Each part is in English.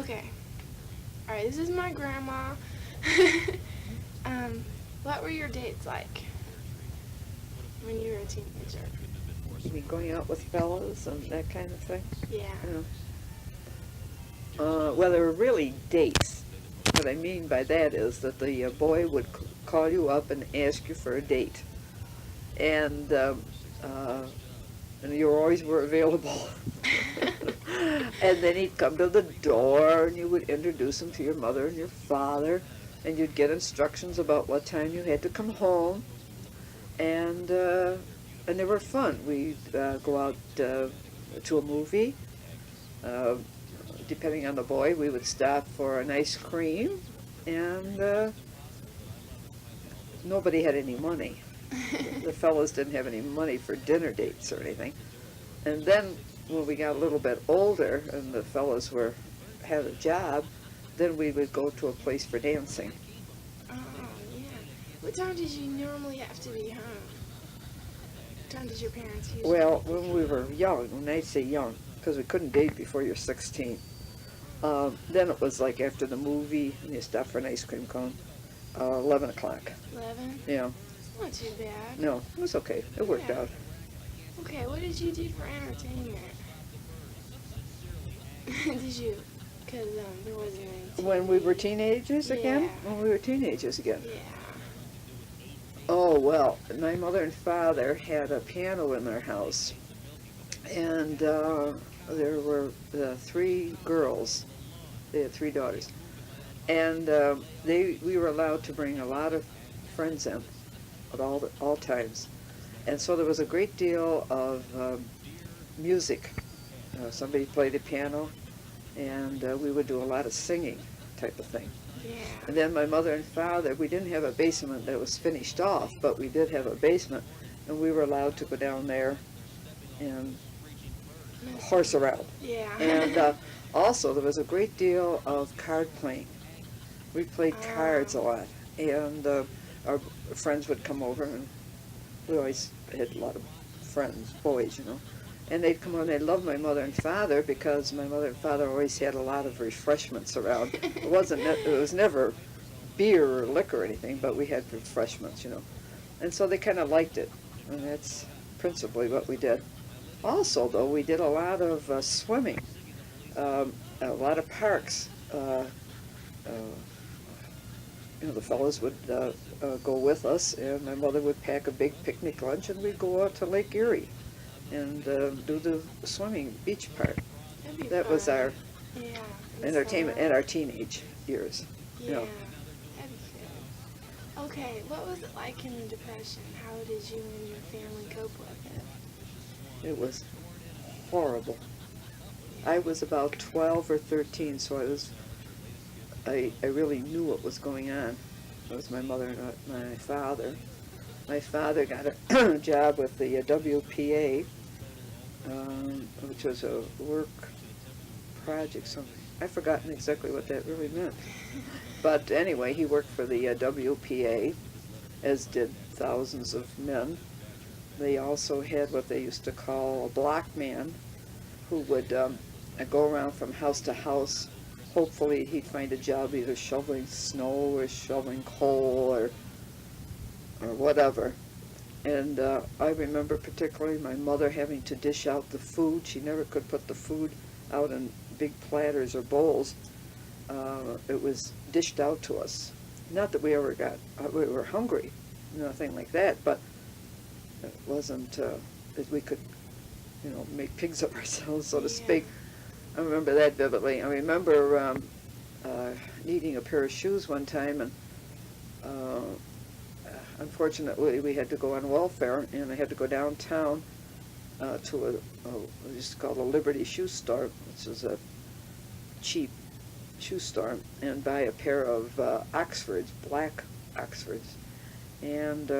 Okay. All right, this is my grandma. What were your dates like when you were a teenager? You mean going out with fellas and that kind of thing? Yeah. Well, there were really dates. What I mean by that is that the boy would call you up and ask you for a date. And you always were available. And then he'd come to the door and you would introduce him to your mother and your father, and you'd get instructions about what time you had to come home. And they were fun. We'd go out to a movie. Depending on the boy, we would stop for an ice cream, and nobody had any money. The fellows didn't have any money for dinner dates or anything. And then when we got a little bit older and the fellows had a job, then we would go to a place for dancing. Oh, yeah. What time did you normally have to be home? What time did your parents usually? Well, when we were young, when I say young, because we couldn't date before you're 16, then it was like after the movie, and you stop for an ice cream cone, 11 o'clock. 11? Yeah. Not too bad. No, it was okay. It worked out. Okay, what did you do for entertainment? Did you? Because there wasn't any. When we were teenagers again? Yeah. When we were teenagers again. Yeah. Oh, well, my mother and father had a piano in their house. And there were 3 girls. They had 3 daughters. And we were allowed to bring a lot of friends in at all times. And so there was a great deal of music. Somebody played the piano, and we would do a lot of singing type of thing. Yeah. And then my mother and father, we didn't have a basement that was finished off, but we did have a basement, and we were allowed to go down there and horse around. Yeah. And also there was a great deal of card playing. We played cards a lot, and our friends would come over, and we always had a lot of friends, boys, and they'd come over and they loved my mother and father because my mother and father always had a lot of refreshments around. It was never beer or liquor or anything, but we had refreshments, and so they kind of liked it, and that's principally what we did. Also, though, we did a lot of swimming, a lot of parks. The fellows would go with us, and my mother would pack a big picnic lunch, and we'd go out to Lake Erie and do the swimming beach part. That fun. was our Yeah, entertainment in our teenage years. Yeah, that'd be good. Okay, what was it like in the Depression? How did you and your family cope with it? It was horrible. I was about 12 or 13, so I really knew what was going on. It was my mother and my father. My father got a job with the WPA, which was a work project, something. I've forgotten exactly what that really meant. But anyway, he worked for the WPA, as did thousands of men. They also had what they used to call a block man, who would go around from house to house. Hopefully he'd find a job either shoveling snow or shoveling coal or whatever. And I remember particularly my mother having to dish out the food. She never could put the food out in big platters or bowls. It was dished out to us. Not that we ever we were hungry, nothing like that, but it wasn't that we could, make pigs of ourselves, so to speak. I remember that vividly. I remember needing a pair of shoes one time, and unfortunately we had to go on welfare, and I had to go downtown to what used called a Liberty shoe store, which is a cheap shoe store, and buy a pair of Oxfords, black Oxfords. And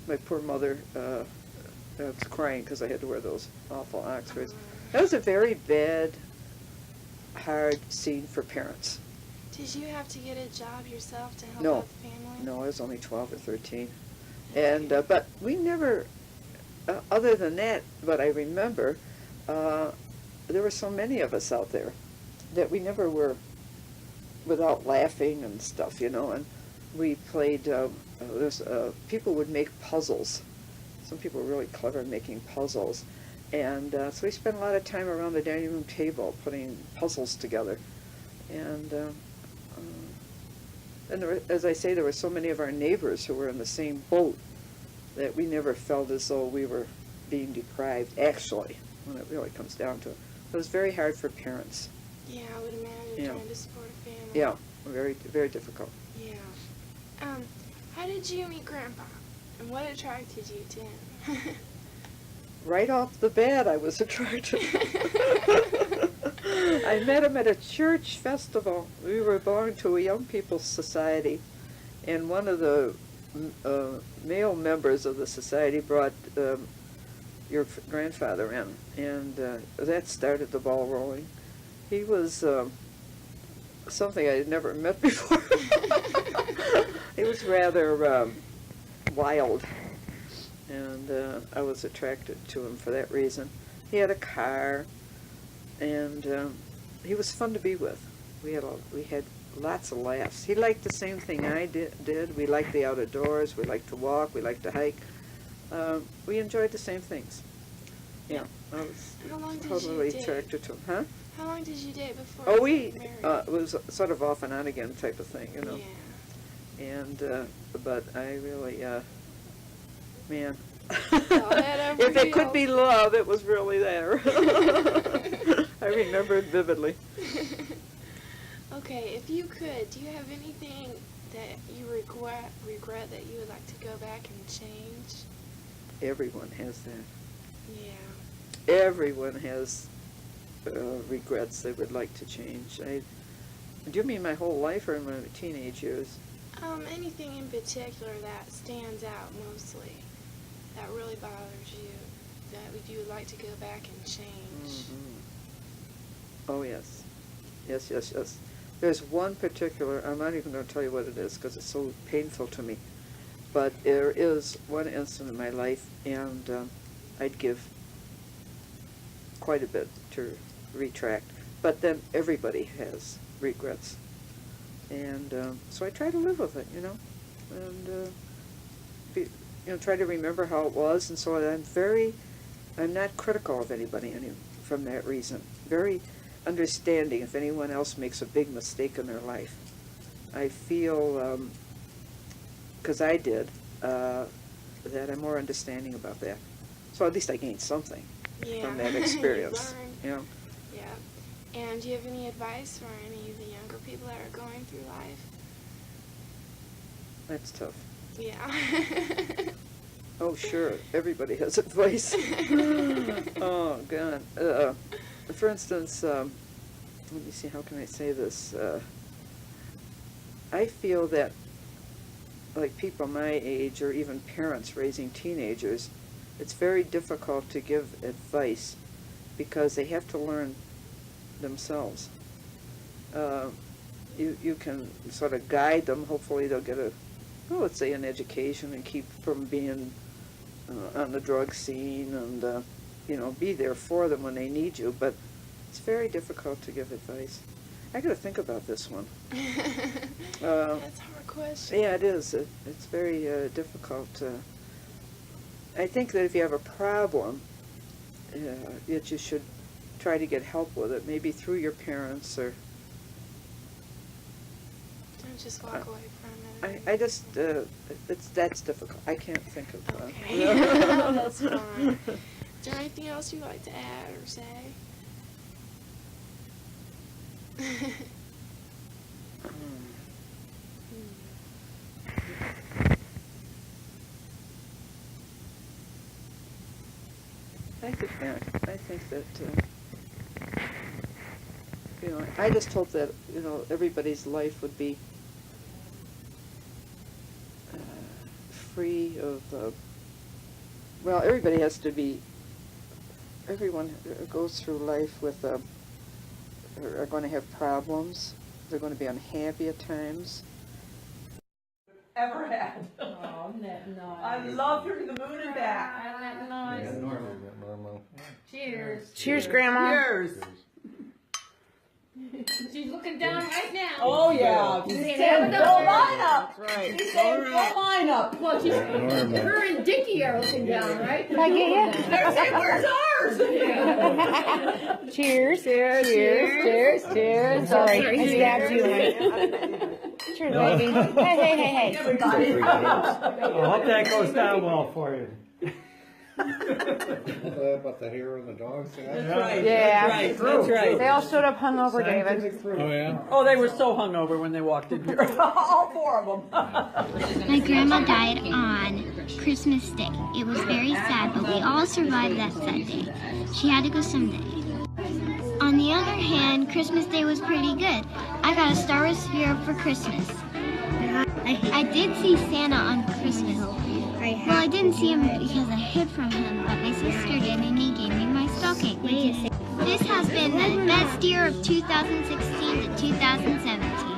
my poor mother was crying because I had to wear those awful Oxfords. That was a very bad, hard scene for parents. Did you have to get a job yourself to help No. out the family? No, I was only 12 or 13. And but we never, other than that, but I remember, there were so many of us out there. that we never were without laughing and stuff, you know. And we played. People would make puzzles. Some people were really clever at making puzzles, and so we spent a lot of time around the dining room table putting puzzles together. And there were, as I say, there were so many of our neighbors who were in the same boat that we never felt as though we were being deprived, actually, when it really comes down to it. It was very hard for parents. Yeah, I would imagine trying to support a family. Yeah, very, very difficult. Yeah. How did you meet Grandpa? And what attracted you to him? Right off the bat, I was attracted. I met him at a church festival. We were belonging to a young people's society, and one of the male members of the society brought your grandfather in, and that started the ball rolling. He was something I had never met before. He was rather wild, and I was attracted to him for that reason. He had a car, and he was fun to be with. We had lots of laughs. He liked the same thing I did. We liked the outdoors. We liked to walk. We liked to hike. We enjoyed the same things. Yeah, I was totally attracted to him. Huh? How long did you date before We you got married? it was sort of off and on again type of thing, you know. Yeah. And but I really, man, that if it could Auriel. be love, it was really there. I remember it vividly. Okay, if you could, do you have anything that you regret that you would like to go back and change? Everyone has that. Yeah. Everyone has regrets they would like to change. Do you mean my whole life or in my teenage years? Anything in particular that stands out mostly, that really bothers you, that you would like to go back and change? Mm-hmm. Oh, yes. Yes, yes, yes. There's one particular, I'm not even going to tell you what it is because it's so painful to me, but there is one incident in my life, and I'd give quite a bit to retract. But then everybody has regrets. And so I try to live with it, you know, and try to remember how it was. And so I'm not critical of anybody from that reason. Very understanding if anyone else makes a big mistake in their life. I feel, because I did, that I'm more understanding about that. So at least I gained something from that experience. You learn. You know? Yeah. And do you have any advice for any of the younger people that are going through life? That's tough. Yeah. Oh, sure. Everybody has advice. Oh, God. For instance, let me see, how can I say this? I feel that, like people my age or even parents raising teenagers, it's very difficult to give advice because they have to learn themselves. You can sort of guide them. Hopefully they'll get let's say an education and keep from being on the drug scene and, be there for them when they need you. But it's very difficult to give advice. I got to think about this one. That's a hard question. Yeah, it is. It's very difficult. I think that if you have a problem, that you should try to get help with it, maybe through your parents or... Don't just walk away from it. I just, that's difficult. I can't think of... Okay. That's fine. Is there anything else you'd like to add or say? I think that, I just hope that, everybody's life would be free of, everybody has to be, everyone goes through life with, are going to have problems. They're going to be unhappy at times. Ever had. Oh, isn't that nice? I love hearing the moon and back. Isn't that nice? Yeah, Norma. Cheers. Cheers, Grandma. Cheers. She's looking down right now. Oh, yeah. She's saying, go line up. That's right. She's saying, go line up. Well, she's, her and Dickie are looking down, right? Can I get you? They're saying, where's ours? Cheers. Cheers. Cheers. Cheers. Sorry, I stabbed you. Cheers, baby. Hey. Everybody. I hope that goes down well for you. About the hair of the dogs. That's right. Yeah. That's right. That's right. They all showed up hungover, David. Oh, yeah? Oh, they were so hungover when they walked in here. All four of them. My grandma died on Christmas Day. It was very sad, but we all survived that sad day. She had to go someday. On the other hand, Christmas Day was pretty good. I got a Star Wars sphere for Christmas. I did see Santa on Christmas. Well, I didn't see him because I hid from him, but my sister did, and he gave me my stocking. This has been the best year of 2016 to 2017.